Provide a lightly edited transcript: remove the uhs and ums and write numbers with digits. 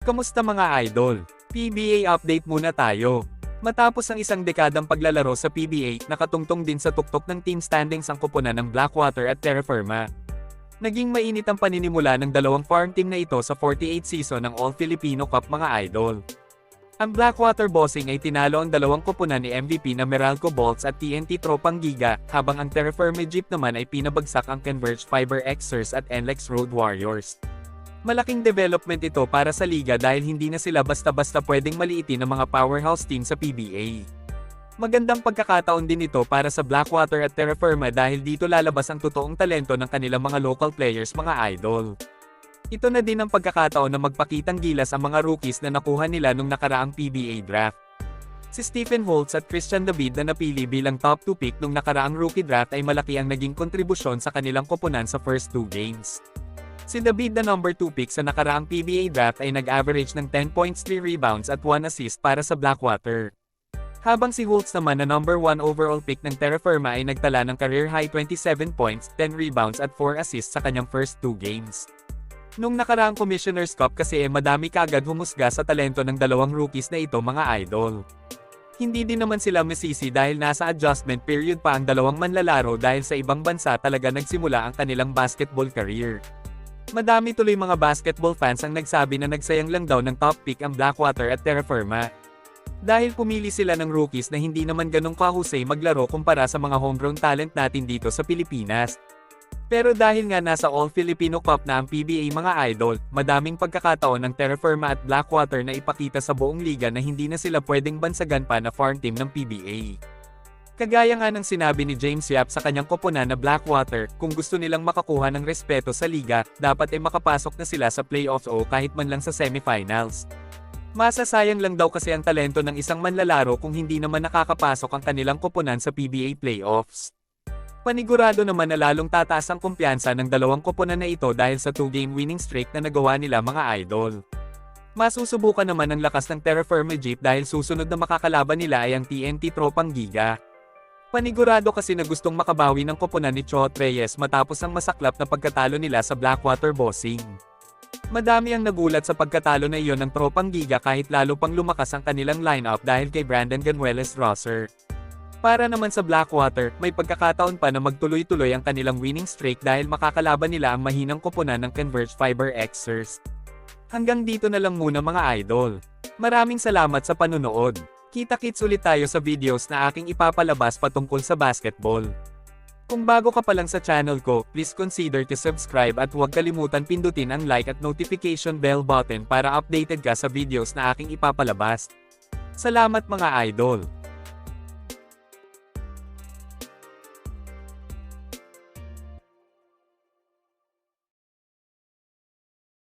Kamusta mga idol? PBA update muna tayo. Matapos ang isang dekadang paglalaro sa PBA, nakatungtong din sa tuktok ng team standings ang koponan ng Blackwater at Terra Firma. Naging mainit ang paninimula ng dalawang farm team na ito sa 48th season ng All-Filipino Cup mga idol. Ang Blackwater Bossing ay tinalo ang dalawang koponan ni MVP na Meralco Bolts at TNT Tropang Giga, habang ang Terra Firma Jeep naman ay pinabagsak ang Converge Fiber Xers at NLEX Road Warriors. Malaking development ito para sa liga dahil hindi na sila basta-basta pwedeng maliitin ng mga powerhouse team sa PBA. Magandang pagkakataon din ito para sa Blackwater at Terra Firma dahil dito lalabas ang totoong talento ng kanilang mga local players mga idol. Ito na din ang pagkakataon na magpakitang gilas ang mga rookies na nakuha nila nung nakaraang PBA draft. Si Stephen Holtz at Christian David na napili bilang top 2 pick nung nakaraang rookie draft ay malaki ang naging kontribusyon sa kanilang koponan sa first 2 games. Si David na number 2 pick sa nakaraang PBA draft ay nag-average ng 10 points, 3 rebounds at 1 assist para sa Blackwater. Habang si Holtz naman na number 1 overall pick ng Terra Firma ay nagtala ng career high 27 points, 10 rebounds at 4 assists sa kanyang first 2 games. Nung nakaraang Commissioner's Cup kasi madami kaagad humusga sa talento ng dalawang rookies na ito mga idol. Hindi din naman sila masisi dahil nasa adjustment period pa ang dalawang manlalaro dahil sa ibang bansa talaga nagsimula ang kanilang basketball career. Madami tuloy mga basketball fans ang nagsabi na nagsayang lang daw ng top pick ang Blackwater at Terra Firma. Dahil pumili sila ng rookies na hindi naman ganong kahusay maglaro kumpara sa mga homegrown talent natin dito sa Pilipinas. Pero dahil nga nasa All-Filipino Cup na ang PBA mga idol, madaming pagkakataon ng Terra Firma at Blackwater na ipakita sa buong liga na hindi na sila pwedeng bansagan pa na farm team ng PBA. Kagaya nga ng sinabi ni James Yap sa kanyang koponan na Blackwater, kung gusto nilang makakuha ng respeto sa liga, dapat ay makapasok na sila sa playoffs o kahit man lang sa semifinals. Masasayang lang daw kasi ang talento ng isang manlalaro kung hindi naman nakakapasok ang kanilang koponan sa PBA playoffs. Panigurado naman na lalong tataas ang kumpiyansa ng dalawang koponan na ito dahil sa 2-game winning streak na nagawa nila mga idol. Masusubukan naman ang lakas ng Terra Firma Jeep dahil susunod na makakalaban nila ay ang TNT Tropang Giga. Panigurado kasi na gustong makabawi ng koponan ni Chot Reyes matapos ang masaklap na pagkatalo nila sa Blackwater Bossing. Madami ang nagulat sa pagkatalo na iyon ng Tropang Giga kahit lalo pang lumakas ang kanilang lineup dahil kay Brandon Ganueles Rosser. Para naman sa Blackwater, may pagkakataon pa na magtuloy-tuloy ang kanilang winning streak dahil makakalaban nila ang mahinang koponan ng Converge Fiber Xers. Hanggang dito na lang muna mga idol. Maraming salamat sa panunood. Kita-kits ulit tayo sa videos na aking ipapalabas patungkol sa basketball. Kung bago ka pa lang sa channel ko, please consider to subscribe at huwag kalimutan pindutin ang like at notification bell button para updated ka sa videos na aking ipapalabas. Salamat mga idol!